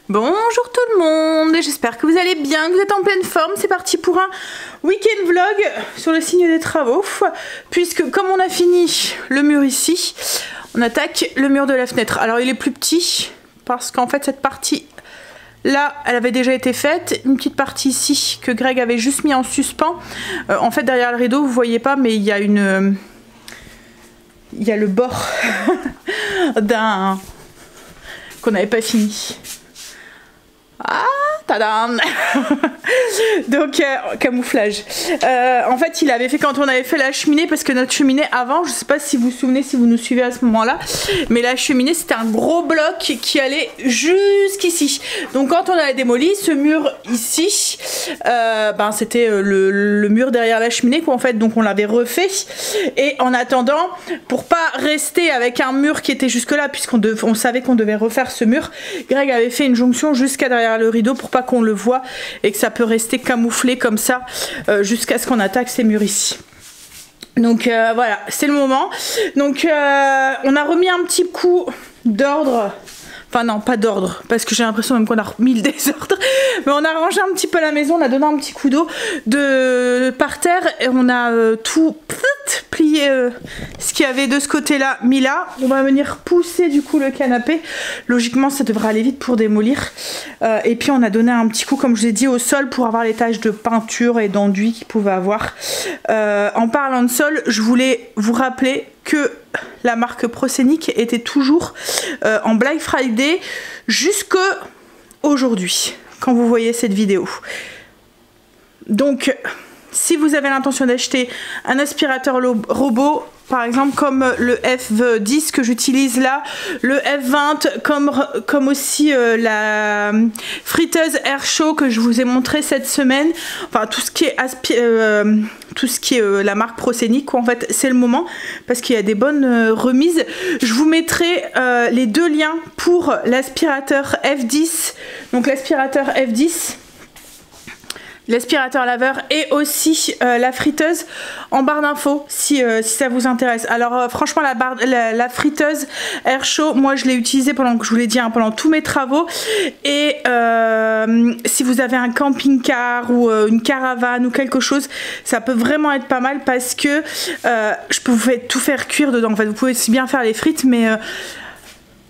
Bonjour tout le monde, j'espère que vous allez bien, que vous êtes en pleine forme. C'est parti pour un week-end vlog sur le signe des travaux, puisque comme on a fini le mur ici, on attaque le mur de la fenêtre. Alors il est plus petit, parce qu'en fait cette partie là, elle avait déjà été faite. Une petite partie ici que Greg avait juste mis en suspens. En fait derrière le rideau, vous voyez pas, mais il y a une... il y a le bord d'un... qu'on n'avait pas fini. Ah, tadam. Donc camouflage. En fait il avait fait quand on avait fait la cheminée, parce que notre cheminée avant, je sais pas si vous vous souvenez, si vous nous suivez à ce moment là, mais la cheminée c'était un gros bloc qui allait jusqu'ici. Donc quand on a démoli ce mur ici, c'était le mur derrière la cheminée quoi en fait, donc on l'avait refait. Et en attendant, pour pas rester avec un mur qui était jusque là, puisqu'on savait qu'on devait refaire ce mur, Greg avait fait une jonction jusqu'à derrière le rideau pour pas qu'on le voit et que ça peut rester camouflé comme ça jusqu'à ce qu'on attaque ces murs ici. Donc voilà, c'est le moment. Donc on a remis un petit coup d'ordre. Enfin non, pas d'ordre, parce que j'ai l'impression même qu'on a remis le désordre. Mais on a rangé un petit peu la maison, on a donné un petit coup d'eau par terre et on a tout plié ce qu'il y avait de ce côté-là, mis là. On va venir pousser du coup le canapé. Logiquement, ça devrait aller vite pour démolir. Et puis on a donné un petit coup, comme je vous ai dit, au sol pour avoir les taches de peinture et d'enduit qu'il pouvait avoir. En parlant de sol, je voulais vous rappeler que la marque Proscenic était toujours en Black Friday jusqu'à aujourd'hui, quand vous voyez cette vidéo. Donc, si vous avez l'intention d'acheter un aspirateur robot, par exemple comme le F10 que j'utilise là, le F20, comme aussi la friteuse Air Show que je vous ai montré cette semaine, enfin tout ce qui est la marque Proscenic quoi, en fait c'est le moment parce qu'il y a des bonnes remises. Je vous mettrai les deux liens pour l'aspirateur F10, donc l'aspirateur F10, l'aspirateur laveur et aussi la friteuse en barre d'infos si ça vous intéresse. Alors franchement la friteuse Air Show, moi je l'ai utilisée pendant, que je vous l'ai dit, pendant tous mes travaux. Et si vous avez un camping-car ou une caravane ou quelque chose, ça peut vraiment être pas mal parce que je pouvais tout faire cuire dedans. En fait vous pouvez aussi bien faire les frites, mais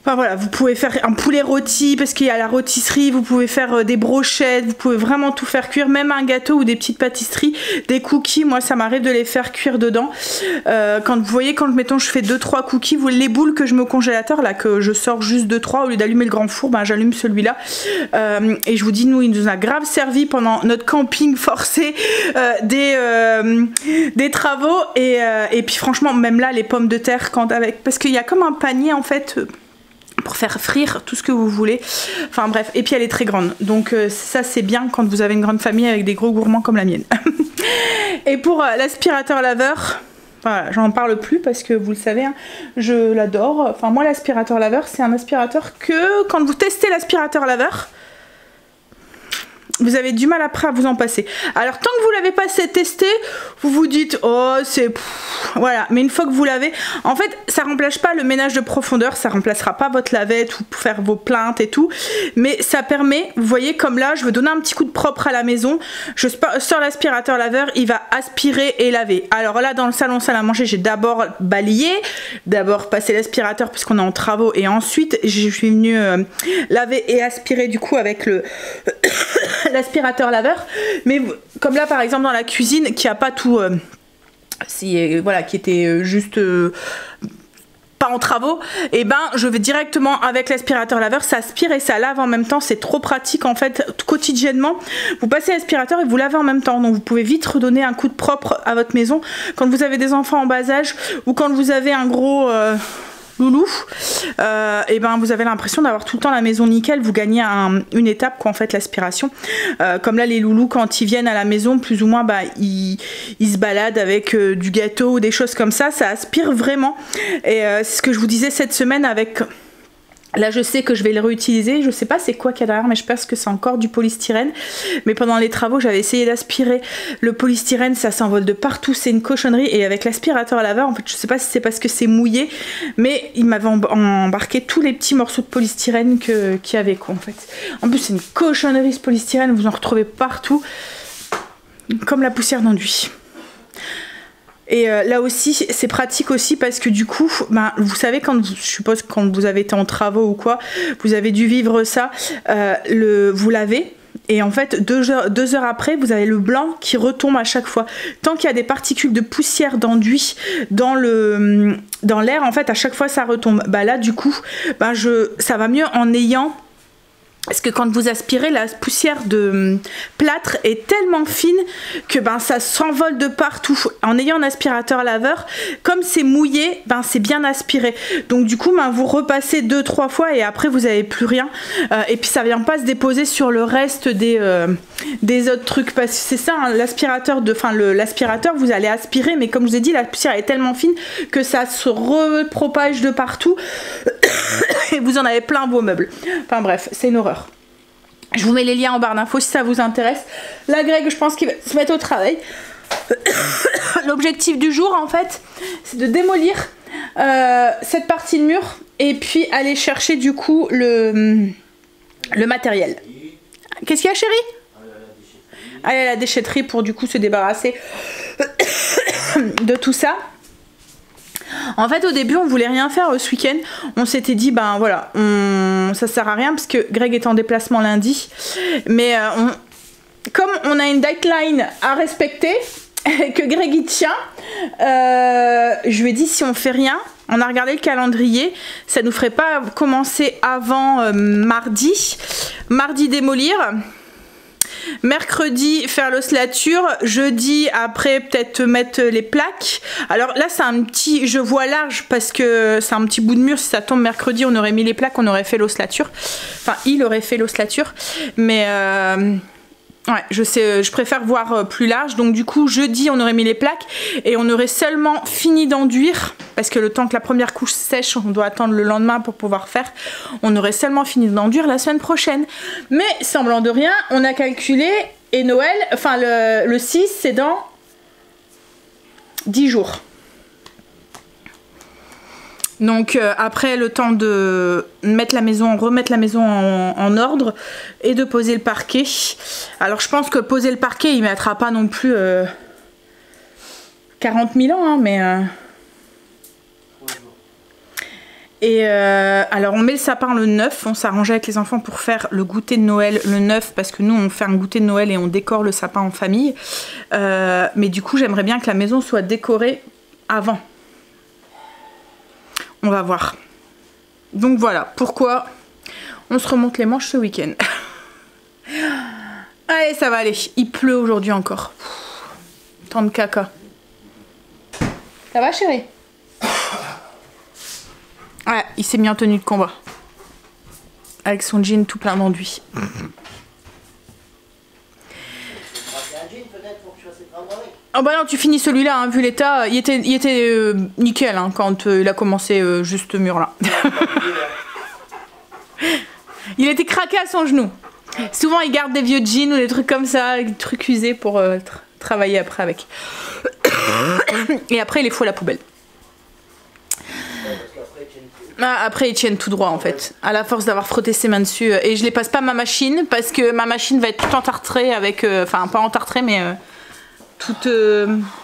enfin voilà, vous pouvez faire un poulet rôti parce qu'il y a la rôtisserie, vous pouvez faire des brochettes, vous pouvez vraiment tout faire cuire, même un gâteau ou des petites pâtisseries, des cookies, moi ça m'arrive de les faire cuire dedans. Quand vous voyez, quand mettons je fais 2-3 cookies, les boules que je mets au congélateur, là que je sors juste 2-3, au lieu d'allumer le grand four, j'allume celui-là. Et je vous dis, nous il nous a grave servi pendant notre camping forcé des travaux. Et puis franchement, même là les pommes de terre, parce qu'il y a comme un panier en fait pour faire frire tout ce que vous voulez, enfin bref, et puis elle est très grande, donc ça c'est bien quand vous avez une grande famille avec des gros gourmands comme la mienne. Et pour l'aspirateur laveur, voilà, j'en parle plus parce que vous le savez, hein, je l'adore. Enfin moi l'aspirateur laveur, c'est un aspirateur que quand vous testez l'aspirateur laveur, vous avez du mal après à vous en passer. Alors tant que vous l'avez pas testé, vous vous dites oh c'est voilà, mais une fois que vous l'avez, en fait ça remplace pas le ménage de profondeur, ça remplacera pas votre lavette ou pour faire vos plaintes et tout, mais ça permet, vous voyez comme là je veux donner un petit coup de propre à la maison, je sors l'aspirateur laveur, il va aspirer et laver. Alors là dans le salon salle à manger, j'ai d'abord balayé, d'abord passé l'aspirateur puisqu'on est en travaux, et ensuite je suis venue laver et aspirer du coup avec le l'aspirateur laveur. Mais comme là par exemple dans la cuisine qui a pas tout voilà, qui était juste pas en travaux, et je vais directement avec l'aspirateur laveur, ça aspire et ça lave en même temps. C'est trop pratique en fait, quotidiennement vous passez l'aspirateur et vous lavez en même temps, donc vous pouvez vite redonner un coup de propre à votre maison quand vous avez des enfants en bas âge ou quand vous avez un gros loulou, et vous avez l'impression d'avoir tout le temps la maison nickel. Vous gagnez une étape quoi en fait, l'aspiration. Comme là les loulous quand ils viennent à la maison plus ou moins ils se baladent avec du gâteau ou des choses comme ça, ça aspire vraiment. Et c'est ce que je vous disais cette semaine avec Là, je sais que je vais le réutiliser. Je sais pas c'est quoi qu'il y a derrière, mais je pense que c'est encore du polystyrène. Mais pendant les travaux, j'avais essayé d'aspirer le polystyrène. Ça s'envole de partout. C'est une cochonnerie. Et avec l'aspirateur à laveur, en fait, je sais pas si c'est parce que c'est mouillé, mais il m'avait embarqué tous les petits morceaux de polystyrène qu'il y avait, quoi, en fait. En plus, c'est une cochonnerie, ce polystyrène. Vous en retrouvez partout. Comme la poussière d'enduit. Et là aussi, c'est pratique aussi parce que du coup, ben, vous savez, je suppose quand vous avez été en travaux ou quoi, vous avez dû vivre ça, vous lavez. Et en fait, 2 heures après, vous avez le blanc qui retombe à chaque fois. Tant qu'il y a des particules de poussière d'enduit dans l'air, en fait, à chaque fois, ça retombe. Bah là, du coup, ben, ça va mieux en ayant... Parce que quand vous aspirez, la poussière de plâtre est tellement fine que ben, ça s'envole de partout. En ayant un aspirateur laveur, comme c'est mouillé, ben, c'est bien aspiré. Donc du coup, ben, vous repassez 2-3 fois et après, vous n'avez plus rien. Et puis ça ne vient pas se déposer sur le reste des autres trucs. Parce que c'est ça, hein, l'aspirateur, vous allez aspirer. Mais comme je vous ai dit, la poussière est tellement fine que ça se repropage de partout. Et vous en avez plein vos meubles. Enfin bref, c'est une horreur. Je vous mets les liens en barre d'infos si ça vous intéresse. Là, Greg, je pense qu'il va se mettre au travail. L'objectif du jour, en fait, c'est de démolir cette partie de mur et puis aller chercher du coup le matériel. Qu'est-ce qu'il y a, chérie? Aller à la déchetterie pour du coup se débarrasser de tout ça. En fait, au début, on voulait rien faire ce week-end. On s'était dit, ben voilà, ça sert à rien parce que Greg est en déplacement lundi. Mais comme on a une deadline à respecter, que Greg y tient, je lui ai dit, si on fait rien, on a regardé le calendrier, ça nous ferait pas commencer avant mardi. Mardi démolir. Mercredi faire l'ossature, jeudi après peut-être mettre les plaques. Alors là c'est un petit, je vois large parce que c'est un petit bout de mur. Si ça tombe mercredi, on aurait mis les plaques, on aurait fait l'ossature. Enfin il aurait fait l'ossature, mais ouais, je sais, je préfère voir plus large. Donc du coup jeudi on aurait mis les plaques et on aurait seulement fini d'enduire parce que le temps que la première couche sèche, on doit attendre le lendemain pour pouvoir faire. On aurait seulement fini d'enduire la semaine prochaine. Mais semblant de rien, on a calculé et Noël, enfin le 6 c'est dans 10 jours. Donc après le temps de mettre la maison, remettre la maison en ordre et de poser le parquet. Alors je pense que poser le parquet, il ne mettra pas non plus 40 000 ans, hein, mais... Et alors on met le sapin le 9, on s'arrangeait avec les enfants pour faire le goûter de Noël le 9 parce que nous on fait un goûter de Noël et on décore le sapin en famille. Mais du coup j'aimerais bien que la maison soit décorée avant. On va voir. Donc voilà pourquoi on se remonte les manches ce week-end. Allez ça va aller, il pleut aujourd'hui encore. Tant de caca. Ça va chérie? Ouais, il s'est mis en tenue de combat. Avec son jean tout plein d'enduit. Oh bah non, tu finis celui-là, hein, vu l'état. Il était nickel hein, quand il a commencé juste ce mur là. Il était craqué à son genou. Souvent il garde des vieux jeans ou des trucs comme ça, des trucs usés pour travailler après avec. Et après il les fout à la poubelle. Après ils tiennent tout droit en fait, à la force d'avoir frotté ses mains dessus. Et je les passe pas à ma machine parce que ma machine va être toute entartrée avec, enfin pas entartrée mais toute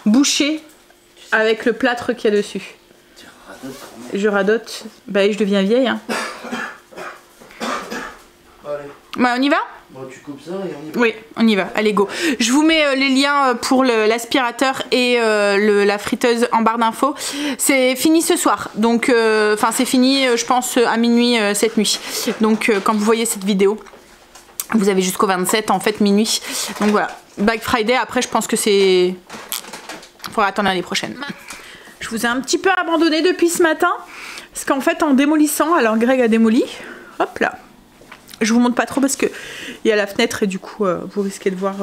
bouchée avec le plâtre qu'il y a dessus. Je radote, bah je deviens vieille hein. Bah on y va? Bon, tu coupes ça et on y va. Oui, on y va. Allez, go. Je vous mets les liens pour l'aspirateur et la friteuse en barre d'infos. C'est fini ce soir. Donc, enfin, c'est fini, je pense, à minuit cette nuit. Donc, quand vous voyez cette vidéo, vous avez jusqu'au 27, en fait, minuit. Donc, voilà. Black Friday, après, je pense que c'est... Il faudra attendre l'année prochaine. Je vous ai un petit peu abandonné depuis ce matin. Parce qu'en fait, en démolissant, alors Greg a démoli. Hop là. Je vous montre pas trop parce que il y a la fenêtre et du coup vous risquez de voir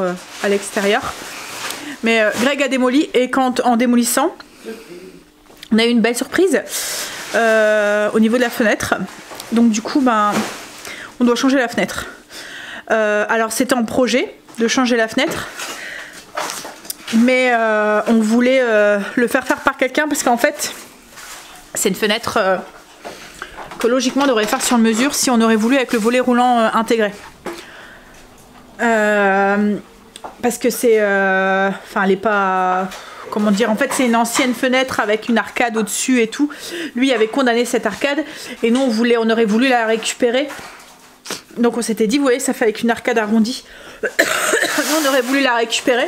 à l'extérieur. Mais Greg a démoli et quand en démolissant, on a eu une belle surprise au niveau de la fenêtre. Donc du coup, ben, on doit changer la fenêtre. Alors c'était en projet de changer la fenêtre. Mais on voulait le faire par quelqu'un parce qu'en fait, c'est une fenêtre que logiquement on devrait faire sur mesure si on aurait voulu avec le volet roulant intégré. Parce que c'est... Enfin, elle est pas... Comment dire, en fait c'est une ancienne fenêtre avec une arcade au-dessus et tout. Lui avait condamné cette arcade et nous on aurait voulu la récupérer. Donc on s'était dit, vous voyez, ça fait avec une arcade arrondie. Nous on aurait voulu la récupérer.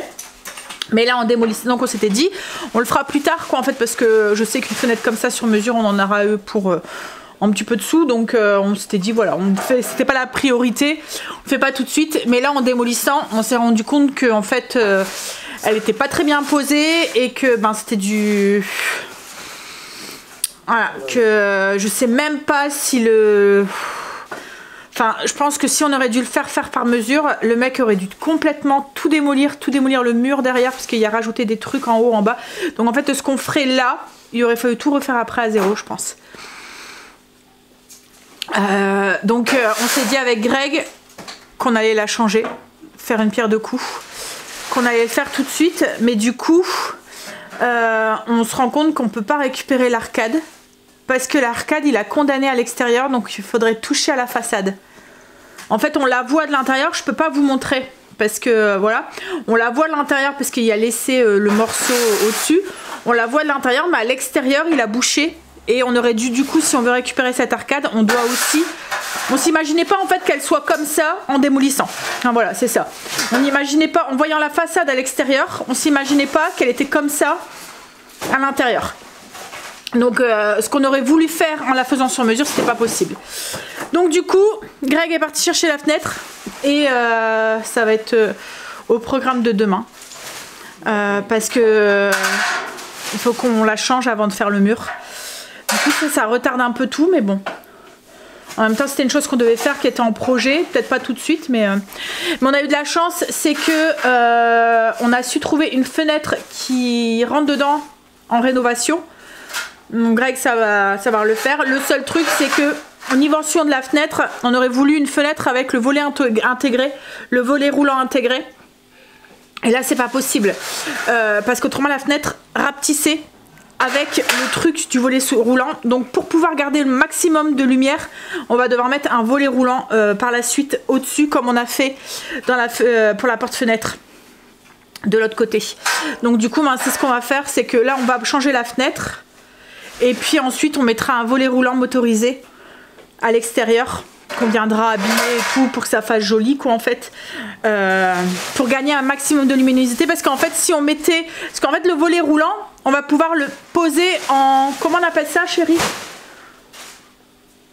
Mais là on démolit. Donc on s'était dit, on le fera plus tard quoi en fait, parce que je sais qu'une fenêtre comme ça sur mesure on en aura pour un petit peu de sous. Donc on s'était dit voilà, c'était pas la priorité, on le fait pas tout de suite. Mais là en démolissant on s'est rendu compte que en fait elle était pas très bien posée et que ben c'était du... Voilà, que je sais même pas si le... Enfin, je pense que si on aurait dû le faire par mesure, le mec aurait dû complètement tout démolir le mur derrière, parce qu'il y a rajouté des trucs en haut, en bas. Donc en fait, ce qu'on ferait là, il aurait fallu tout refaire après à zéro, je pense. Donc on s'est dit avec Greg qu'on allait la changer, faire une pierre deux coups, qu'on allait le faire tout de suite, mais du coup, on se rend compte qu'on peut pas récupérer l'arcade, parce que l'arcade, il a condamné à l'extérieur, donc il faudrait toucher à la façade. En fait, on la voit de l'intérieur, je peux pas vous montrer parce que voilà, on la voit de l'intérieur parce qu'il y a laissé le morceau au-dessus. On la voit de l'intérieur, mais à l'extérieur, il a bouché et on aurait dû, du coup, si on veut récupérer cette arcade, on doit aussi... On s'imaginait pas en fait qu'elle soit comme ça en démolissant. Enfin, voilà, c'est ça. On n'imaginait pas, en voyant la façade à l'extérieur, on s'imaginait pas qu'elle était comme ça à l'intérieur. Donc ce qu'on aurait voulu faire en la faisant sur mesure, c'était pas possible. Donc du coup, Greg est parti chercher la fenêtre et ça va être au programme de demain. Parce que il faut qu'on la change avant de faire le mur. Du coup ça retarde un peu tout, mais bon. En même temps, c'était une chose qu'on devait faire qui était en projet, peut-être pas tout de suite, mais on a eu de la chance, c'est que on a su trouver une fenêtre qui rentre dedans en rénovation. Donc Greg, ça va le faire. Le seul truc, c'est que au niveau de la fenêtre, on aurait voulu une fenêtre avec le volet intégré, le volet roulant intégré. Et là, c'est pas possible parce qu'autrement, la fenêtre rapetissait avec le truc du volet roulant. Donc pour pouvoir garder le maximum de lumière, on va devoir mettre un volet roulant par la suite au-dessus, comme on a fait dans pour la porte-fenêtre de l'autre côté. Donc du coup, ben, c'est ce qu'on va faire, c'est que là, on va changer la fenêtre. Et puis ensuite on mettra un volet roulant motorisé à l'extérieur qu'on viendra habiller et tout pour que ça fasse joli quoi en fait, pour gagner un maximum de luminosité, parce qu'en fait si on mettait, parce qu'en fait le volet roulant on va pouvoir le poser en, comment on appelle ça chérie,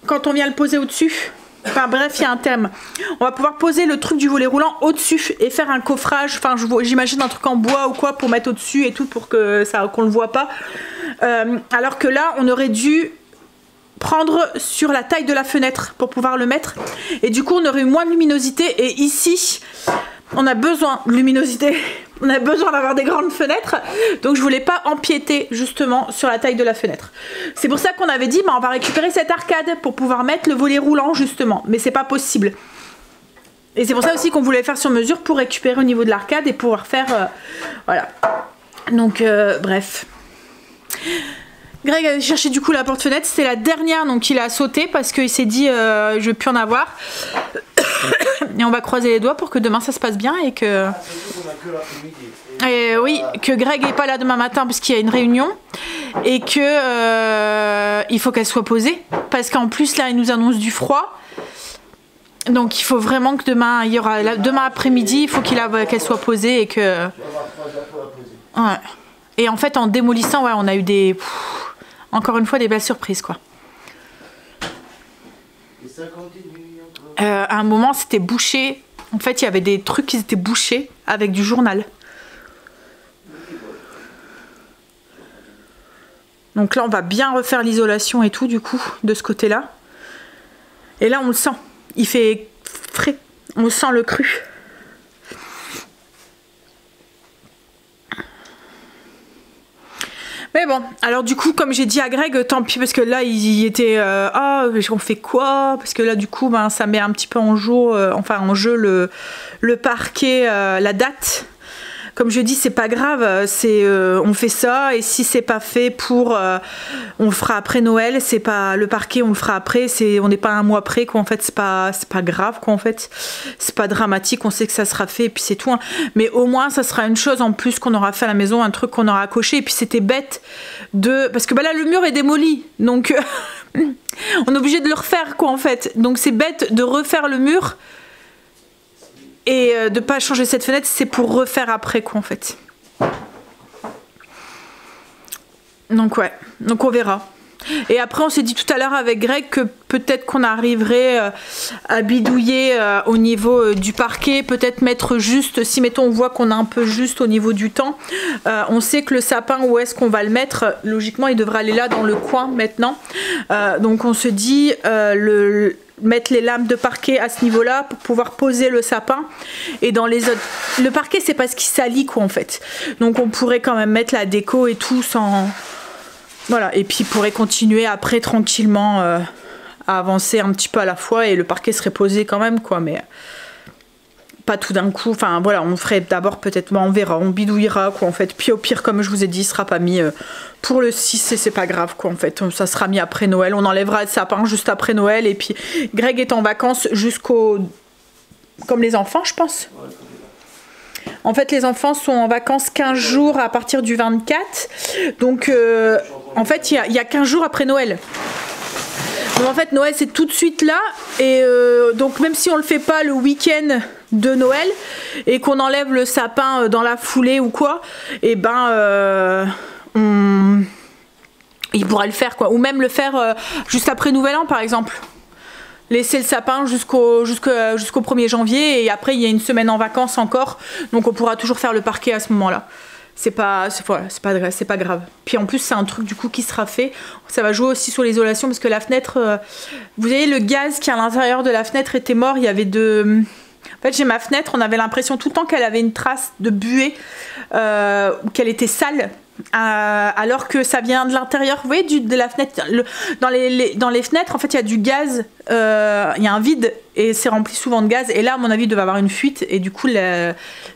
quand on vient le poser au dessus, enfin bref il y a un terme, on va pouvoir poser le truc du volet roulant au dessus et faire un coffrage, enfin j'imagine un truc en bois ou quoi pour mettre au dessus et tout pour que ça, qu'on le voit pas. Alors que là on aurait dû prendre sur la taille de la fenêtre pour pouvoir le mettre, et du coup on aurait eu moins de luminosité, et ici on a besoin de luminosité, on a besoin d'avoir des grandes fenêtres, donc je voulais pas empiéter justement sur la taille de la fenêtre. C'est pour ça qu'on avait dit bah, on va récupérer cette arcade pour pouvoir mettre le volet roulant justement, mais c'est pas possible. Et c'est pour ça aussi qu'on voulait faire sur mesure pour récupérer au niveau de l'arcade et pouvoir faire voilà. Donc bref. Greg a cherché du coup la porte-fenêtre, c'était la dernière, donc il a sauté parce qu'il s'est dit je vais plus en avoir. Et on va croiser les doigts pour que demain ça se passe bien et que... Et oui, que Greg n'est pas là demain matin parce qu'il y a une réunion et que il faut qu'elle soit posée, parce qu'en plus là il nous annonce du froid. Donc il faut vraiment que demain, il y aura demain après-midi, il faut qu'elle soit posée et que... Ouais. Et en fait en démolissant, ouais, on a eu des... encore une fois des belles surprises quoi. Et ça continue encore. À un moment c'était bouché. En fait il y avait des trucs qui étaient bouchés avec du journal. Donc là on va bien refaire l'isolation et tout du coup de ce côté là. Et là on le sent. Il fait frais. On sent le cru. Mais Mais bon, alors du coup, comme j'ai dit à Greg, tant pis, parce que là, il était... ah, on fait quoi? Parce que là, du coup, ben, ça met un petit peu en jeu, le parquet, la date. Comme je dis, c'est pas grave, on fait ça, et si c'est pas fait pour... on le fera après Noël, c'est pas le parquet, on le fera après, on n'est pas un mois près, quoi, en fait, c'est pas grave, quoi, en fait. C'est pas dramatique, on sait que ça sera fait, et puis c'est tout. Hein. Mais au moins, ça sera une chose en plus qu'on aura fait à la maison, un truc qu'on aura coché, et puis c'était bête parce que bah, là, le mur est démoli, donc on est obligé de le refaire, quoi, en fait. Donc c'est bête de refaire le mur, et de pas changer cette fenêtre, c'est pour refaire après, quoi, en fait. Donc ouais, donc on verra. Et après on s'est dit tout à l'heure avec Greg que peut-être qu'on arriverait à bidouiller au niveau du parquet, peut-être mettre juste, si mettons on voit qu'on a un peu juste au niveau du temps, on sait que le sapin, où est-ce qu'on va le mettre, logiquement il devrait aller là dans le coin maintenant, donc on se dit mettre les lames de parquet à ce niveau-là pour pouvoir poser le sapin. Et dans les autres, le parquet c'est parce qu'il salit, quoi, en fait. Donc on pourrait quand même mettre la déco et tout sans... Voilà, et puis il pourrait continuer après tranquillement à avancer un petit peu à la fois, et le parquet serait posé quand même, quoi, mais pas tout d'un coup. Enfin voilà, on ferait d'abord peut-être, on verra, on bidouillera, quoi, en fait. Puis au pire, comme je vous ai dit, il sera pas mis pour le 6 et c'est pas grave, quoi, en fait. Ça sera mis après Noël, on enlèvera le sapin juste après Noël, et puis Greg est en vacances comme les enfants, je pense. En fait, les enfants sont en vacances 15 jours à partir du 24. Donc, en fait, il y a 15 jours après Noël. Donc, en fait, Noël, c'est tout de suite là. Et donc, même si on le fait pas le week-end de Noël et qu'on enlève le sapin dans la foulée ou quoi, et ben, il pourra le faire, quoi. Ou même le faire juste après Nouvel An, par exemple. Laisser le sapin jusqu'au 1er janvier, et après il y a une semaine en vacances encore, donc on pourra toujours faire le parquet à ce moment-là. C'est pas grave. Puis en plus c'est un truc du coup qui sera fait. Ça va jouer aussi sur l'isolation, parce que la fenêtre, vous voyez, le gaz qui est à l'intérieur de la fenêtre était mort. Il y avait en fait, j'ai ma fenêtre, on avait l'impression tout le temps qu'elle avait une trace de buée, ou qu'elle était sale. Alors que ça vient de l'intérieur, vous voyez, de la fenêtre. Dans les fenêtres, en fait, il y a du gaz, il y a un vide, et c'est rempli souvent de gaz. Et là, à mon avis, il devait avoir une fuite, et du coup,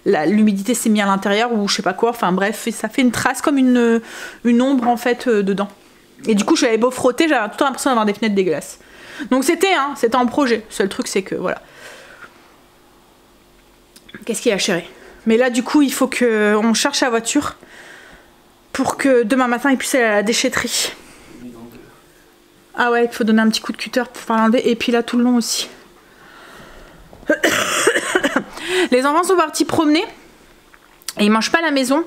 l'humidité s'est mise à l'intérieur, ou je sais pas quoi. Enfin bref, ça fait une trace comme une ombre, en fait, dedans. Et du coup, j'avais beau frotter, j'avais tout l'impression d'avoir des fenêtres dégueulasses. Donc c'était en projet. Le seul truc, c'est que voilà. Qu'est-ce qu'il y a, chérie? Mais là, du coup, il faut qu'on cherche la voiture pour que demain matin, il puisse aller à la déchetterie. Ah ouais, il faut donner un petit coup de cutter pour faire l'enlever. Et puis là, tout le long aussi. Les enfants sont partis promener. Et ils mangent pas à la maison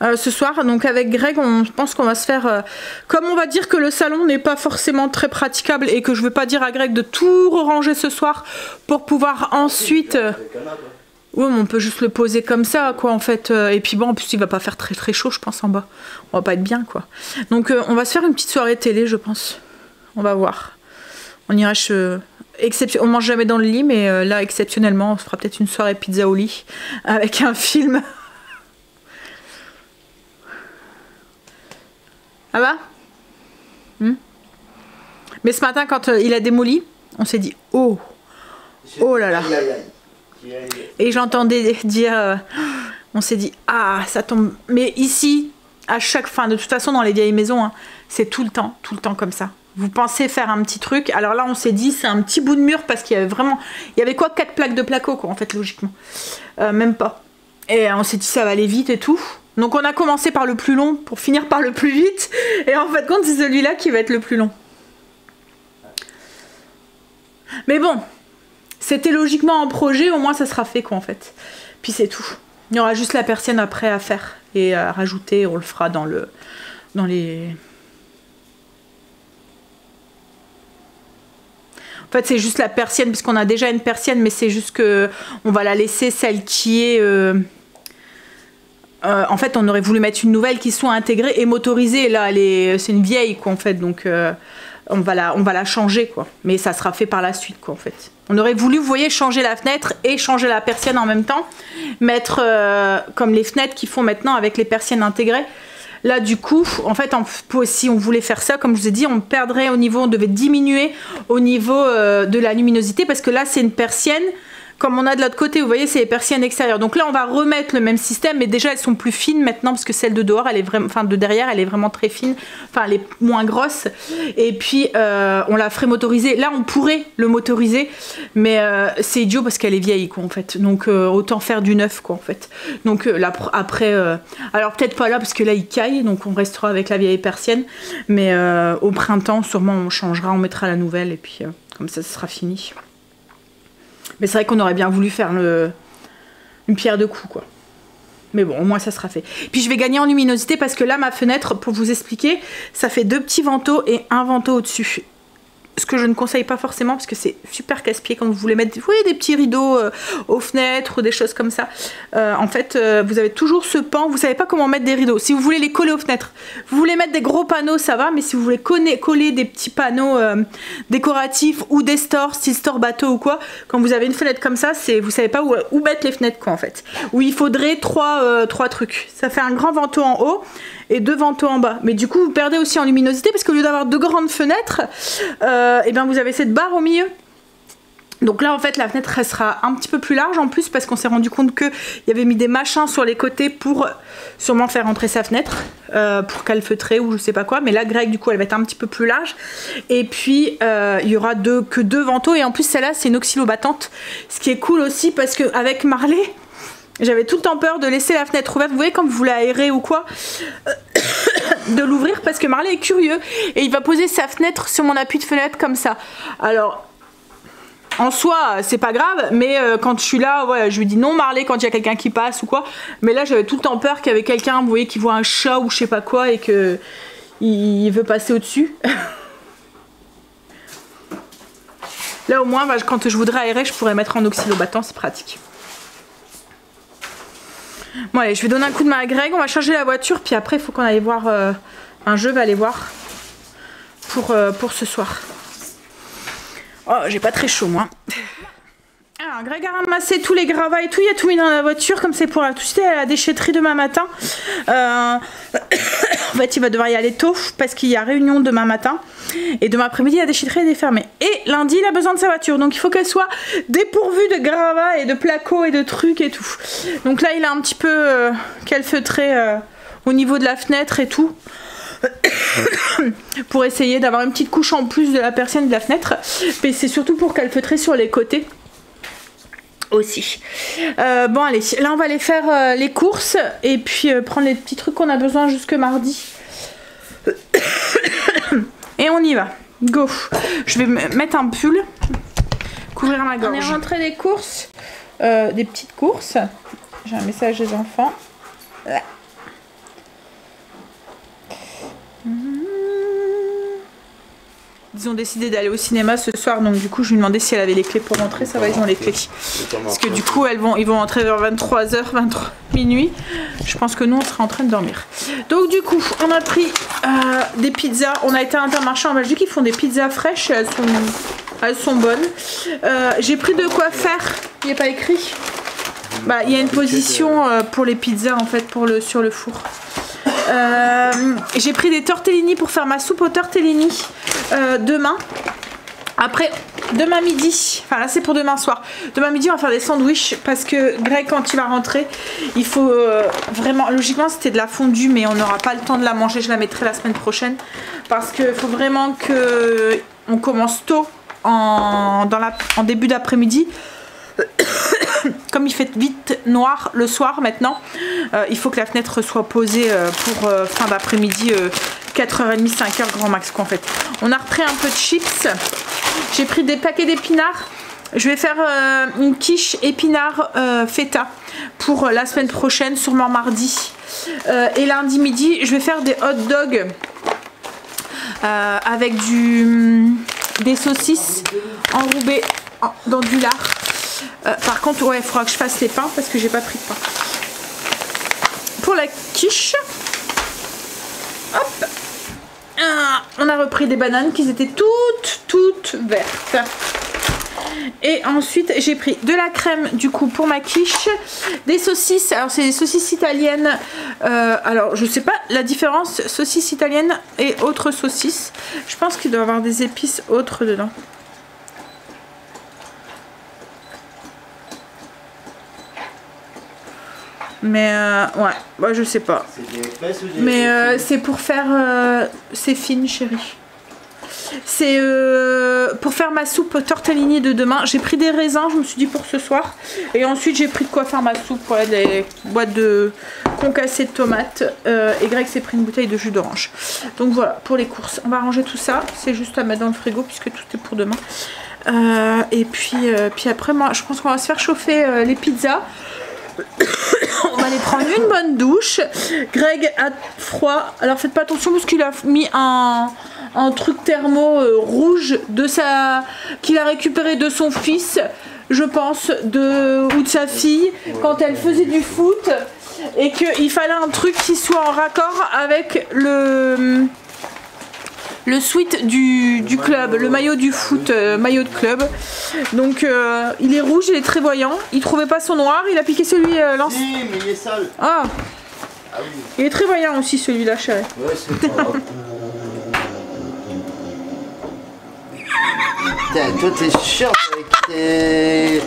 ce soir. Donc avec Greg, on pense qu'on va se faire... comme on va dire que le salon n'est pas forcément très praticable, et que je veux pas dire à Greg de tout ranger ce soir pour pouvoir ensuite... Oui, mais on peut juste le poser comme ça, quoi, en fait. Et puis bon, en plus, il va pas faire très très chaud, je pense, en bas. On va pas être bien, quoi. Donc, on va se faire une petite soirée télé, je pense. On va voir. On ira on mange jamais dans le lit, mais là, exceptionnellement, on se fera peut-être une soirée pizza au lit avec un film. Ça va? Mais ce matin, quand il a démoli, on s'est dit, oh là là. Et j'entendais dire, on s'est dit, ah, ça tombe. Mais ici, à chaque fin, de toute façon, dans les vieilles maisons, hein, c'est tout le temps comme ça. Vous pensez faire un petit truc. Alors là, on s'est dit, c'est un petit bout de mur, parce qu'il y avait vraiment, il y avait quoi, 4 plaques de placo, quoi, en fait, logiquement. Même pas. Et on s'est dit, ça va aller vite et tout. Donc on a commencé par le plus long pour finir par le plus vite. Et en fait, compte, c'est celui-là qui va être le plus long. Mais bon. C'était logiquement en projet, au moins ça sera fait, quoi, en fait. Puis c'est tout. Il y aura juste la persienne après à faire et à rajouter, on le fera dans les... En fait, c'est juste la persienne, puisqu'on a déjà une persienne, mais c'est juste que on va la laisser, celle qui est... en fait, on aurait voulu mettre une nouvelle qui soit intégrée et motorisée. Là, c'est une vieille, quoi, en fait, donc... on va la changer, quoi. Mais ça sera fait par la suite, quoi, en fait. On aurait voulu, vous voyez, changer la fenêtre et changer la persienne en même temps. Mettre comme les fenêtres qu'ils font maintenant avec les persiennes intégrées. Là du coup, en fait, si on voulait faire ça, comme je vous ai dit, on perdrait au niveau, on devait diminuer au niveau de la luminosité parce que là c'est une persienne. Comme on a de l'autre côté, vous voyez, c'est les persiennes extérieures. Donc là, on va remettre le même système, mais déjà, elles sont plus fines maintenant, parce que celle de dehors, elle est vraiment, enfin de derrière, elle est vraiment très fine. Enfin, elle est moins grosse. Et puis, on la ferait motoriser. Là, on pourrait le motoriser, mais c'est idiot parce qu'elle est vieille, quoi, en fait. Donc, autant faire du neuf, quoi, en fait. Donc là, après, alors peut-être pas là, parce que là, il caille, donc on restera avec la vieille persienne. Mais au printemps, sûrement, on changera, on mettra la nouvelle, et puis comme ça sera fini. Mais c'est vrai qu'on aurait bien voulu faire une pierre de coups, quoi. Mais bon, au moins ça sera fait. Puis je vais gagner en luminosité parce que là, ma fenêtre, pour vous expliquer, ça fait 2 petits vantaux et un vantau au-dessus. Ce que je ne conseille pas forcément parce que c'est super casse-pied quand vous voulez mettre, vous voyez, des petits rideaux aux fenêtres ou des choses comme ça. En fait, vous avez toujours ce pan, vous savez pas comment mettre des rideaux. Si vous voulez les coller aux fenêtres, vous voulez mettre des gros panneaux, ça va, mais si vous voulez coller des petits panneaux décoratifs ou des stores, style store bateau ou quoi, quand vous avez une fenêtre comme ça, vous savez pas où mettre les fenêtres, quoi, en fait. Où il faudrait 3 trucs. Ça fait un grand vantau en haut et 2 vantaux en bas. Mais du coup, vous perdez aussi en luminosité parce qu'au lieu d'avoir 2 grandes fenêtres, et bien vous avez cette barre au milieu. Donc là, en fait, la fenêtre elle sera un petit peu plus large en plus parce qu'on s'est rendu compte qu'il y avait mis des machins sur les côtés pour sûrement faire entrer sa fenêtre, pour calfeutrer ou je sais pas quoi. Mais là, Greg, du coup, elle va être un petit peu plus large. Et puis, il y aura que 2 vantaux. Et en plus, celle-là, c'est une oxylo-battante. Ce qui est cool aussi parce qu'avec Marley, j'avais tout le temps peur de laisser la fenêtre ouverte. Vous voyez, quand vous voulez aérer ou quoi, de l'ouvrir parce que Marley est curieux et il va poser sa fenêtre sur mon appui de fenêtre comme ça. Alors, en soi, c'est pas grave, mais quand je suis là, ouais, je lui dis non Marley quand il y a quelqu'un qui passe ou quoi. Mais là, j'avais tout le temps peur qu'il y avait quelqu'un, vous voyez, qui voit un chat ou je sais pas quoi et que il veut passer au-dessus. Là, au moins, bah, quand je voudrais aérer, je pourrais mettre en oxylo-battant, c'est pratique. Bon allez, je vais donner un coup de main à Greg, on va charger la voiture, puis après il faut qu'on aille voir un jeu, va aller voir pour ce soir. Oh, j'ai pas très chaud moi. Alors, Greg a ramassé tous les gravats et tout, il a tout mis dans la voiture, comme c'est pour tout de suite à la déchetterie demain matin. En fait, il va devoir y aller tôt parce qu'il y a réunion demain matin. Et demain après-midi, la déchetterie est fermée. Et lundi, il a besoin de sa voiture. Donc, il faut qu'elle soit dépourvue de gravats et de placos et de trucs et tout. Donc là, il a un petit peu calfeutré au niveau de la fenêtre et tout. Pour essayer d'avoir une petite couche en plus de la persienne de la fenêtre. Mais c'est surtout pour calfeutrer sur les côtés. Aussi. Bon allez, là on va aller faire les courses et puis prendre les petits trucs qu'on a besoin jusque mardi. Et on y va. Go. Je vais mettre un pull, couvrir ma gorge. On est rentré des courses, des petites courses. J'ai un message des enfants. Ils ont décidé d'aller au cinéma ce soir, donc du coup je lui demandais si elle avait les clés pour rentrer. Ça va, ils ont les clés. Parce que du coup ils vont rentrer vers 23h, 23 minuit. Je pense que nous on sera en train de dormir. Donc du coup on a pris des pizzas. On a été à Intermarché en Belgique, ils font des pizzas fraîches, elles sont bonnes. J'ai pris de quoi faire, il n'y a pas écrit. Bah il y a une position pour les pizzas en fait sur le four. J'ai pris des tortellini pour faire ma soupe aux tortellini demain. Après, demain midi, enfin là c'est pour demain soir. Demain midi on va faire des sandwichs parce que Greg quand il va rentrer, il faut vraiment, logiquement c'était de la fondue mais on n'aura pas le temps de la manger, je la mettrai la semaine prochaine. Parce qu'il faut vraiment que on commence tôt en début d'après-midi. Comme il fait vite noir le soir maintenant, il faut que la fenêtre soit posée pour fin d'après-midi, 4h30, 5h grand max quoi, en fait. On a repris un peu de chips. J'ai pris des paquets d'épinards. Je vais faire une quiche épinard feta pour la semaine prochaine, sûrement mardi. Et lundi midi, je vais faire des hot dogs avec des saucisses enrobées dans du lard. Par contre, ouais, il faudra que je fasse les pains parce que j'ai pas pris de pain. Pour la quiche, hop, on a repris des bananes qui étaient toutes vertes. Et ensuite j'ai pris de la crème du coup pour ma quiche, des saucisses, alors c'est des saucisses italiennes, alors je sais pas la différence saucisses italiennes et autres saucisses, je pense qu'il doit y avoir des épices autres dedans. Mais ouais, bah, je sais pas. C'est des épaisses ou des... Mais c'est pour faire... c'est fine chérie. C'est pour faire ma soupe tortellini de demain. J'ai pris des raisins, je me suis dit pour ce soir. Et ensuite j'ai pris de quoi faire ma soupe. Ouais, des boîtes de concassé de tomates. Et Greg s'est pris une bouteille de jus d'orange. Donc voilà, pour les courses. On va ranger tout ça. C'est juste à mettre dans le frigo puisque tout est pour demain. Et puis après, moi, je pense qu'on va se faire chauffer les pizzas. On va aller prendre une bonne douche. Greg a froid. Alors faites pas attention parce qu'il a mis un truc thermo rouge de qu'il a récupéré de son fils, je pense, ou de sa fille quand elle faisait du foot, et qu'il fallait un truc qui soit en raccord avec le sweat du club, le maillot du foot, maillot de club. Donc il est rouge, il est très voyant. Il trouvait pas son noir, il a piqué celui l'ancien. Si, mais il est sale. Ah, Ah oui. il est très voyant aussi celui-là, chérie. Ouais, c'est pas grave. Putain, toi t'es chiant avec tes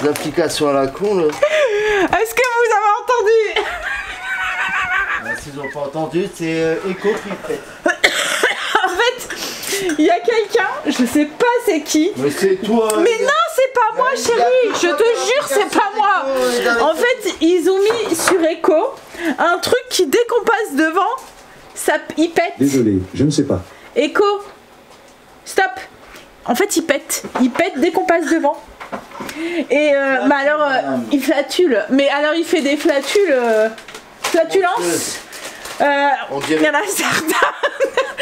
applications à la con là. Est-ce que vous avez entendu? S'ils ont pas entendu, c'est Echo qui fait. En fait, il y a quelqu'un, je sais pas c'est qui. Mais c'est toi. Mais non, c'est pas moi, chérie. Je te jure, c'est pas moi. En fait, ils ont mis sur Echo un truc qui, dès qu'on passe devant, ça, il pète. Désolé, je ne sais pas. Echo, stop. En fait, il pète dès qu'on passe devant. Et bah alors, il flatule. Mais alors, il fait des flatulences. Il y en a certains.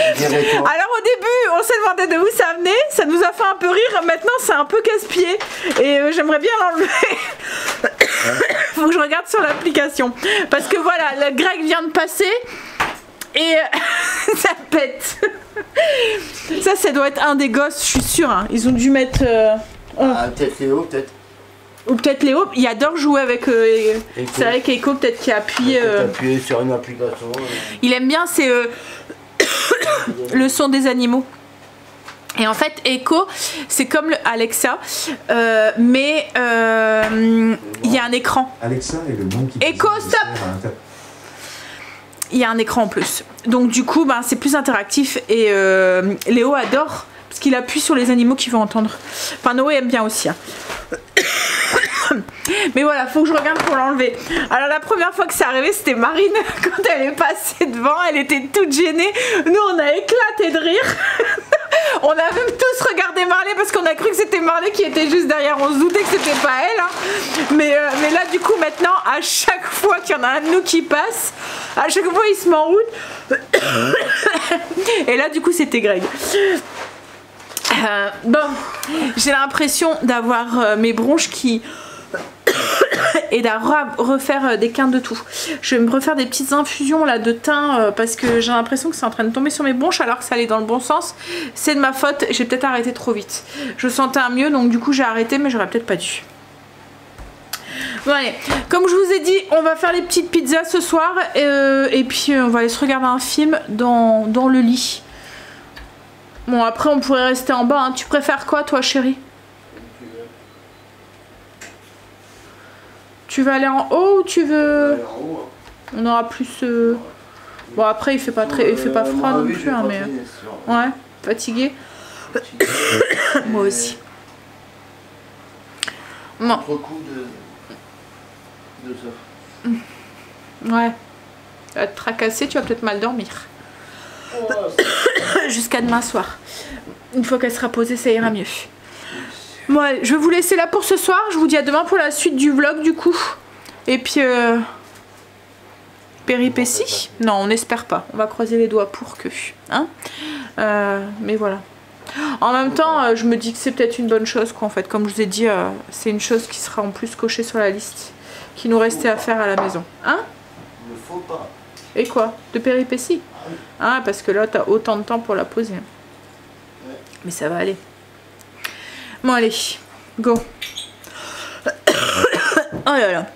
Alors au début on s'est demandé de où ça venait, ça nous a fait un peu rire, maintenant c'est un peu casse-pied et j'aimerais bien l'enlever. Faut que je regarde sur l'application parce que voilà, le Greg vient de passer et ça pète. Ça doit être un des gosses, je suis sûre, hein. Ils ont dû mettre... peut-être Léo, peut-être. Ou peut-être Léo, il adore jouer avec... c'est vrai qu'Echo peut-être qu'il a appuyé... appuyé sur une application. Il aime bien, c'est le son des animaux. Et en fait, Echo, c'est comme le Alexa, mais il y a un écran. Alexa est le nom qui... Echo, stop! Il y a un écran en plus. Donc du coup, ben, c'est plus interactif et Léo adore parce qu'il appuie sur les animaux qu'il veut entendre. Enfin, Noé aime bien aussi. Hein. Mais voilà, faut que je regarde pour l'enlever. Alors la première fois que c'est arrivé, c'était Marine. Quand elle est passée devant, elle était toute gênée. Nous, on a éclaté de rire. On a même tous regardé Marley parce qu'on a cru que c'était Marley qui était juste derrière. On se doutait que c'était pas elle. Hein. Mais là, du coup, maintenant, à chaque fois qu'il y en a un de nous qui passe, à chaque fois, il se met en route. Et là, du coup, c'était Greg. Bon, j'ai l'impression d'avoir mes bronches qui... et de refaire des quintes de tout. Je vais me refaire des petites infusions là de thym parce que j'ai l'impression que c'est en train de tomber sur mes bronches alors que ça allait dans le bon sens. C'est de ma faute, j'ai peut-être arrêté trop vite. Je sentais un mieux donc du coup j'ai arrêté mais j'aurais peut-être pas dû. Bon allez, comme je vous ai dit, on va faire les petites pizzas ce soir et puis on va aller se regarder un film dans le lit. Bon après on pourrait rester en bas, hein. Tu préfères quoi toi chérie? Tu veux aller en haut ou tu veux... On aura plus... Bon après il fait pas froid non plus hein, mais... Ouais, fatigué. Moi aussi. Bon. Ouais. Tu vas te tracasser, tu vas peut-être mal dormir. Jusqu'à demain soir. Une fois qu'elle sera posée, ça ira mieux. Bon, allez, je vais vous laisser là pour ce soir. Je vous dis à demain pour la suite du vlog du coup. Et puis... péripéties? Non, on n'espère pas. On va croiser les doigts pour que... Hein, mais voilà. En même temps, je me dis que c'est peut-être une bonne chose quoi en fait. Comme je vous ai dit, c'est une chose qui sera en plus cochée sur la liste. Qui nous restait à faire à la maison. Hein? Il ne faut pas. Et quoi? De péripéties? Ah, parce que là, t'as autant de temps pour la poser. Mais ça va aller. Bon, allez. Go. Oh là là.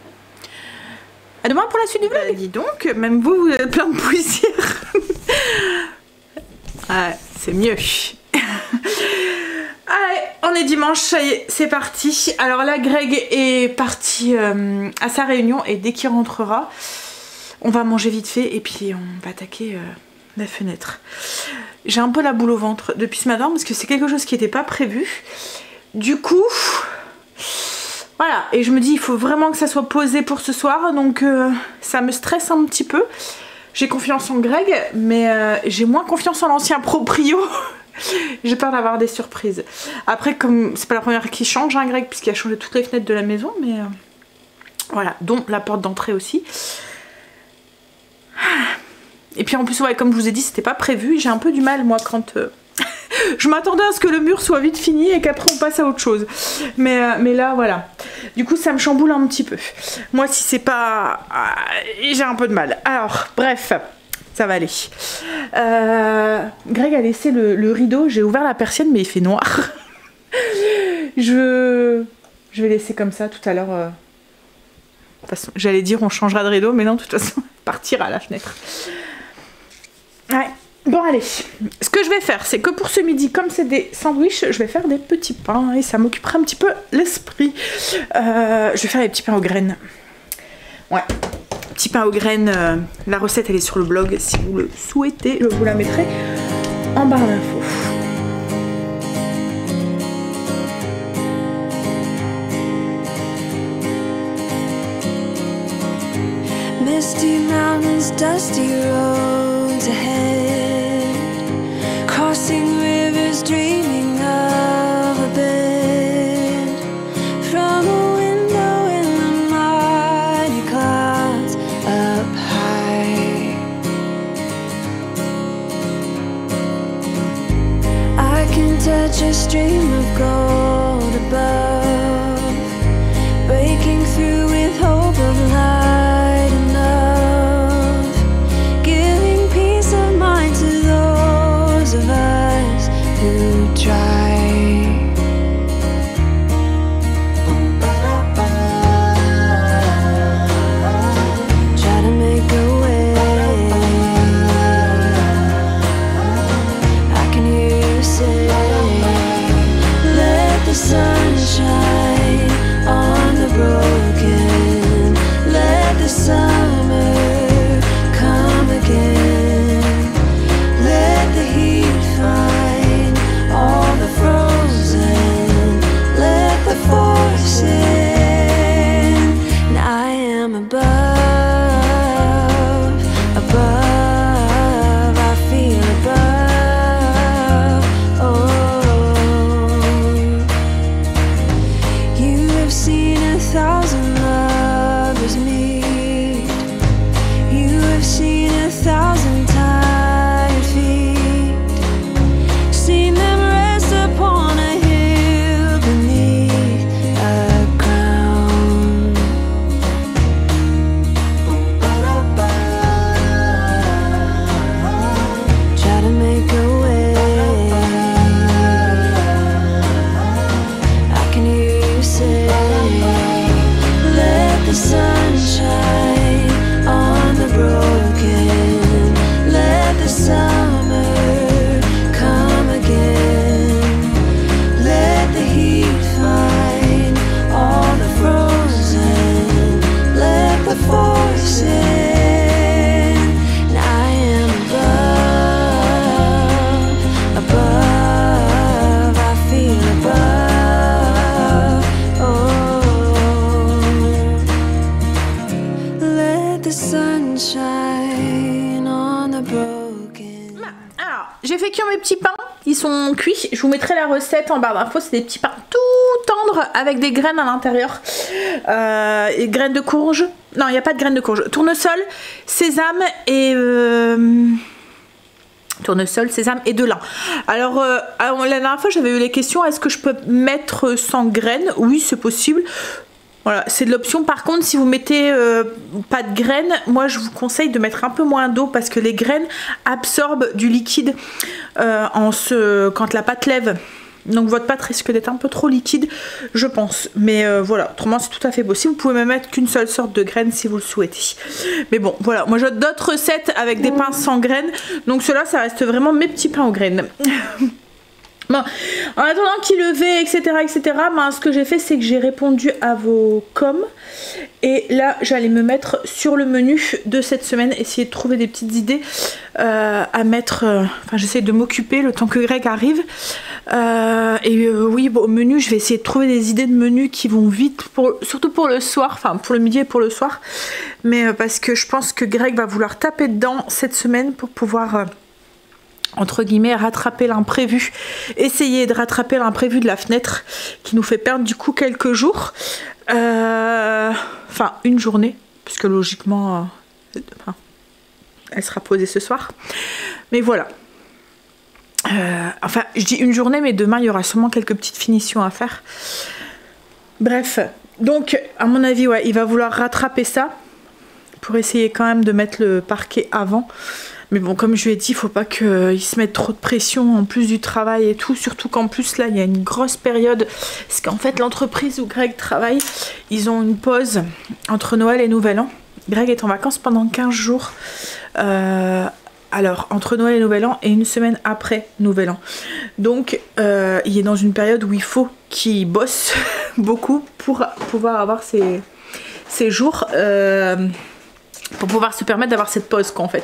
À demain pour la suite du vlog. Dis donc, même vous, vous avez plein de poussière. Ouais, c'est mieux. Allez, on est dimanche, ça y est, c'est parti. Alors là, Greg est parti à sa réunion et dès qu'il rentrera, on va manger vite fait et puis on va attaquer la fenêtre. J'ai un peu la boule au ventre depuis ce matin parce que c'est quelque chose qui n'était pas prévu. Du coup, voilà, et je me dis il faut vraiment que ça soit posé pour ce soir, donc ça me stresse un petit peu. J'ai confiance en Greg, mais j'ai moins confiance en l'ancien proprio. J'ai peur d'avoir des surprises. Après, comme c'est pas la première qui change, hein, Greg, puisqu'il a changé toutes les fenêtres de la maison, mais voilà, dont la porte d'entrée aussi. Et puis en plus, ouais, comme je vous ai dit, c'était pas prévu. J'ai un peu du mal, moi, quand je m'attendais à ce que le mur soit vite fini et qu'après on passe à autre chose. Mais là, voilà. Du coup, ça me chamboule un petit peu. Moi, si c'est pas... j'ai un peu de mal. Alors, bref, ça va aller. Greg a laissé le rideau. J'ai ouvert la persienne, mais il fait noir. Je vais laisser comme ça tout à l'heure. De toute façon, j'allais dire on changera de rideau, mais non, de toute façon, partir à la fenêtre. Ouais. Bon allez, ce que je vais faire, c'est que pour ce midi, comme c'est des sandwichs, je vais faire des petits pains et ça m'occupera un petit peu l'esprit. Je vais faire des petits pains aux graines. Ouais, petits pains aux graines, la recette elle est sur le blog, si vous le souhaitez, je vous la mettrai en barre d'infos. Misty mountains, dusty roads ahead, crossing rivers, dreaming of a bed, from a window in the mighty clouds up high. I can touch a stream of gold above, breaking through with hope of light. J'ai fait cuire mes petits pains, ils sont cuits. Je vous mettrai la recette en barre d'infos. C'est des petits pains tout tendres avec des graines à l'intérieur. Et graines de courge. Non, il n'y a pas de graines de courge. Tournesol, sésame et... Tournesol, sésame et de lin. Alors, la dernière fois, j'avais eu les questions. Est-ce que je peux mettre sans graines? Oui, c'est possible. Voilà, c'est de l'option. Par contre, si vous mettez pas de graines, moi je vous conseille de mettre un peu moins d'eau parce que les graines absorbent du liquide quand la pâte lève. Donc votre pâte risque d'être un peu trop liquide, je pense. Mais voilà, autrement c'est tout à fait possible. Vous pouvez même mettre qu'une seule sorte de graines si vous le souhaitez. Mais bon, voilà, moi j'ai d'autres recettes avec des pains sans graines. Donc ceux-là, ça reste vraiment mes petits pains aux graines. Bon, en attendant qu'il levait, etc., ben, ce que j'ai fait, c'est que j'ai répondu à vos coms. Et là, j'allais me mettre sur le menu de cette semaine, essayer de trouver des petites idées à mettre. Enfin, j'essaie de m'occuper le temps que Greg arrive. Oui, bon, au menu, je vais essayer de trouver des idées de menu qui vont vite, surtout pour le soir, enfin pour le midi et pour le soir. Mais parce que je pense que Greg va vouloir taper dedans cette semaine pour pouvoir... entre guillemets, rattraper l'imprévu, essayer de rattraper l'imprévu de la fenêtre qui nous fait perdre du coup quelques jours, enfin une journée, puisque logiquement elle sera posée ce soir, mais voilà, enfin je dis une journée, mais demain il y aura sûrement quelques petites finitions à faire. Bref, donc à mon avis, ouais, il va vouloir rattraper ça pour essayer quand même de mettre le parquet avant. Mais bon, comme je lui ai dit, il faut pas qu'il se mette trop de pression en plus du travail et tout. Surtout qu'en plus, là, il y a une grosse période. Parce qu'en fait, l'entreprise où Greg travaille, ils ont une pause entre Noël et Nouvel An. Greg est en vacances pendant 15 jours. Alors, entre Noël et Nouvel An et une semaine après Nouvel An. Donc, il est dans une période où il faut qu'il bosse beaucoup pour pouvoir avoir ces jours... pour pouvoir se permettre d'avoir cette pause quoi en fait.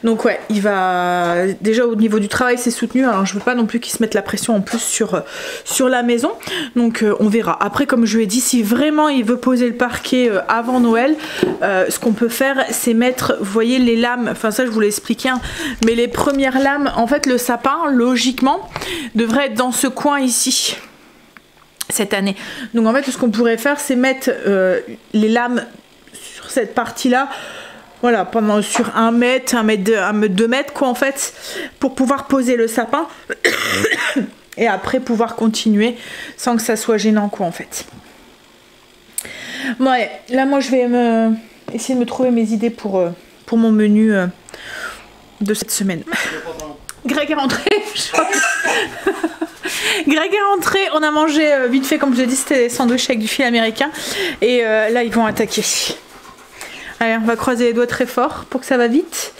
Donc ouais, il va déjà au niveau du travail c'est soutenu, alors je veux pas non plus qu'il se mette la pression en plus sur la maison, donc on verra. Après comme je lui ai dit, si vraiment il veut poser le parquet avant Noël, ce qu'on peut faire c'est mettre, vous voyez les lames, enfin ça je vous l'ai expliqué hein, mais les premières lames, en fait le sapin logiquement devrait être dans ce coin ici cette année. Donc en fait ce qu'on pourrait faire c'est mettre les lames sur cette partie là, voilà, pendant sur 1 mètre, 2 mètres quoi en fait, pour pouvoir poser le sapin et après pouvoir continuer sans que ça soit gênant quoi en fait. Ouais, là moi je vais essayer de me trouver mes idées pour mon menu de cette semaine. Greg est rentré. Greg est rentré, on a mangé vite fait comme je l'ai dit, c'était des sandwichs avec du fil américain et là ils vont attaquer. Allez, on va croiser les doigts très fort pour que ça va vite.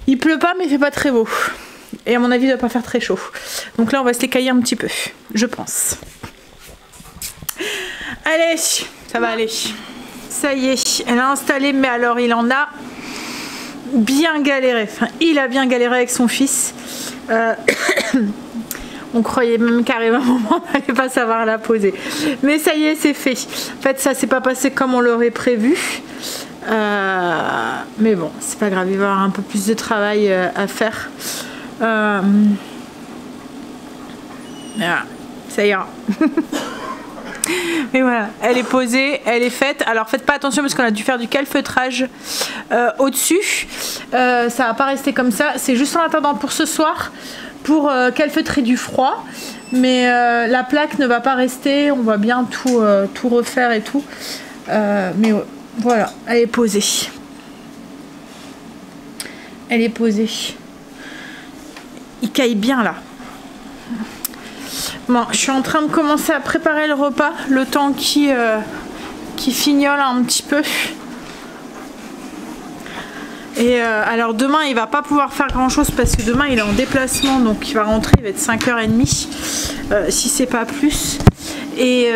Il pleut pas mais il fait pas très beau. Et à mon avis il doit pas faire très chaud. Donc là on va se les cailler un petit peu, je pense. Allez, ça va aller. Ça y est, elle a installé, mais alors il en a bien galéré. Enfin, il a bien galéré avec son fils. On croyait même carrément on n'allait pas savoir la poser. Mais ça y est, c'est fait. En fait, ça s'est pas passé comme on l'aurait prévu. Mais bon, c'est pas grave, il va y avoir un peu plus de travail à faire. Voilà, ça ira. Mais voilà, elle est posée, elle est faite. Alors faites pas attention parce qu'on a dû faire du calfeutrage au-dessus. Ça va pas rester comme ça. C'est juste en attendant pour ce soir, pour calfeutrer du froid. Mais la plaque ne va pas rester. On va bien tout refaire et tout. Mais voilà, elle est posée. Elle est posée. Il caille bien là. Bon, je suis en train de commencer à préparer le repas, le temps qui fignole un petit peu. Et alors demain il va pas pouvoir faire grand chose parce que demain il est en déplacement, donc il va rentrer, il va être 5h30 si c'est pas plus. Et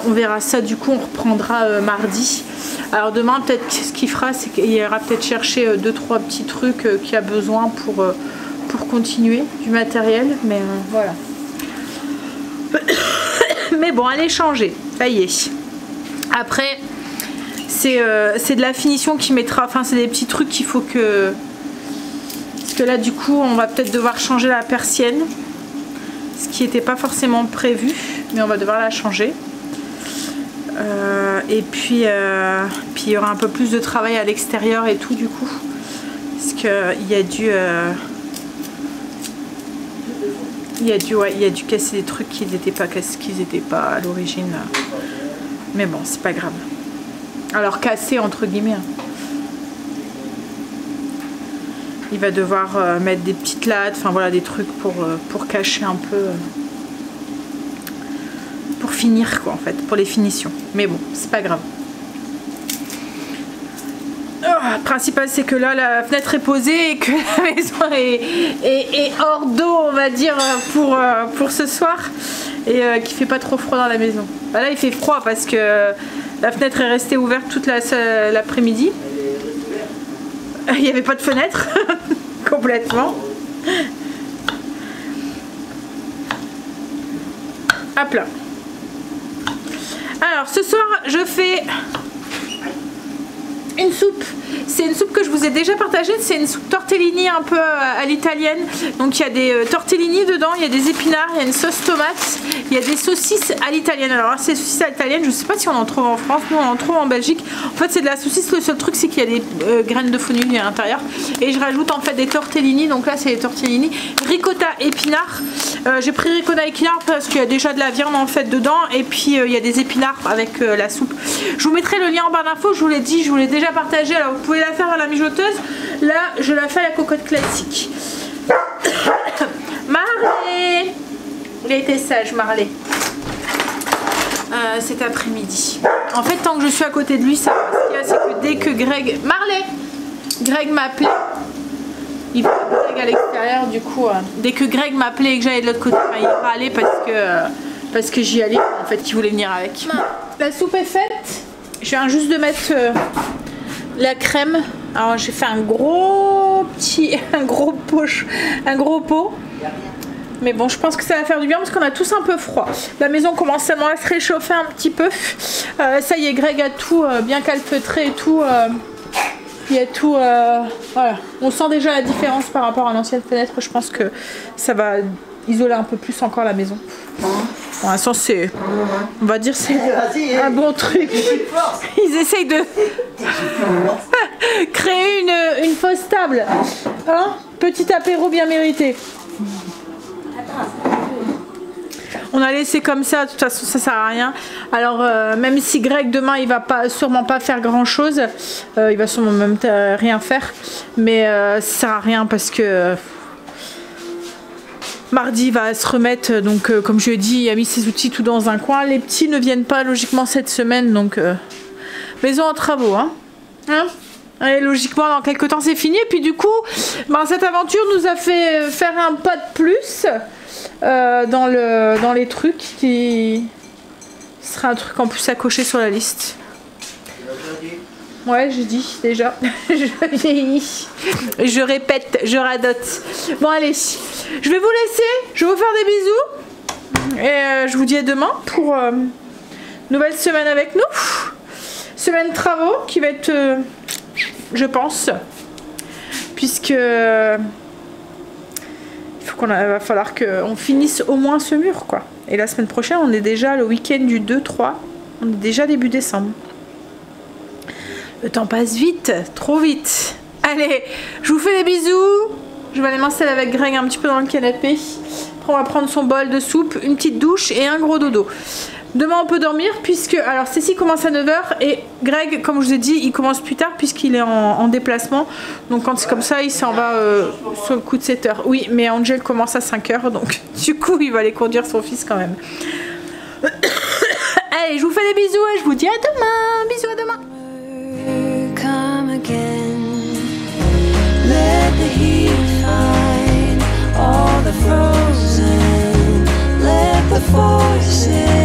on verra ça, du coup on reprendra mardi. Alors demain peut-être ce qu'il fera c'est qu'il ira peut-être chercher 2-3 petits trucs qu'il a besoin pour continuer, du matériel, mais voilà. Mais bon, elle est changée, ça y est. Après c'est de la finition qui mettra, enfin c'est des petits trucs qu'il faut que, parce que là du coup on va peut-être devoir changer la persienne, ce qui n'était pas forcément prévu, mais on va devoir la changer. Et puis il y aura un peu plus de travail à l'extérieur et tout du coup, parce que il y a dû casser des trucs qui n'étaient pas à l'origine. Mais bon, c'est pas grave. Alors casser entre guillemets. Il va devoir mettre des petites lattes, enfin voilà, des trucs pour cacher un peu finir quoi en fait, pour les finitions. Mais bon, c'est pas grave. Le principal c'est que là la fenêtre est posée et que la maison est hors d'eau on va dire pour ce soir et qu'il fait pas trop froid dans la maison. Bah là il fait froid parce que la fenêtre est restée ouverte toute l'après-midi. Il n'y avait pas de fenêtre complètement. Hop là. Alors ce soir je fais une soupe. C'est une soupe que je vous ai déjà partagée. C'est une soupe tortellini un peu à l'italienne. Donc il y a des tortellini dedans, il y a des épinards, il y a une sauce tomate, il y a des saucisses à l'italienne. Alors ces saucisses à l'italienne, je sais pas si on en trouve en France, nous on en trouve en Belgique. En fait c'est de la saucisse, le seul truc c'est qu'il y a des graines de fenouil à l'intérieur. Et je rajoute en fait des tortellini. Donc là c'est les tortellini. Ricotta épinards. J'ai pris ricotta épinards parce qu'il y a déjà de la viande en fait dedans. Et puis il y a des épinards avec la soupe. Je vous mettrai le lien en barre d'infos, je vous l'ai dit, je vous l'ai déjà partagé. Alors vous pouvez la faire à la mijoteuse. Là je la fais à la cocotte classique. Marley, il a été sage Marley cet après-midi. En fait tant que je suis à côté de lui ça va. Ce qu'il y a c'est que dès que Greg m'appelait, il va Greg à l'extérieur du coup dès que Greg m'appelait et que j'allais de l'autre côté il râlait parce que j'y allais en fait qu'il voulait venir avec. La soupe est faite. Je viens juste de mettre la crème. Alors j'ai fait un gros pot. Mais bon, je pense que ça va faire du bien parce qu'on a tous un peu froid. La maison commence seulement à se réchauffer un petit peu. Ça y est, Greg a tout bien calfeutré et tout. Il y a tout. Voilà. On sent déjà la différence par rapport à l'ancienne fenêtre. Je pense que ça va isoler un peu plus encore la maison. Pour l'instant, c'est. On va dire c'est un bon truc. Ils essayent de créer une fausse table. Hein? Petit apéro bien mérité. On a laissé comme ça, de toute façon ça sert à rien. Alors même si Greg demain il va sûrement pas faire grand chose, il va sûrement même rien faire, mais ça sert à rien parce que mardi il va se remettre, donc comme je lui ai dit, il a mis ses outils tout dans un coin. Les petits ne viennent pas logiquement cette semaine, donc maison en travaux hein. Et logiquement dans quelques temps c'est fini. Et puis du coup cette aventure nous a fait faire un pas de plus dans les trucs qui sera un truc en plus à cocher sur la liste. Ouais j'ai dit déjà. Je vieillis. Je répète, je radote. Bon allez, je vais vous laisser, je vais vous faire des bisous et je vous dis à demain pour nouvelle semaine avec nous. Semaine travaux qui va être je pense, puisque il va falloir qu'on finisse au moins ce mur quoi. Et la semaine prochaine on est déjà le week-end du 2-3, on est déjà début décembre. Le temps passe vite, trop vite. Allez, je vous fais des bisous. Je vais aller m'installer avec Greg un petit peu dans le canapé. Après on va prendre son bol de soupe, une petite douche et un gros dodo. Demain on peut dormir puisque, alors Cécile commence à 9 h et Greg comme je vous ai dit il commence plus tard puisqu'il est en déplacement. Donc quand c'est comme ça il s'en va sur le coup de 7 h. Oui mais Angel commence à 5 h donc du coup il va aller conduire son fils quand même. Allez je vous fais des bisous et je vous dis à demain. Bisous à demain. Come again. Let the heat find all the frozen. Let the forces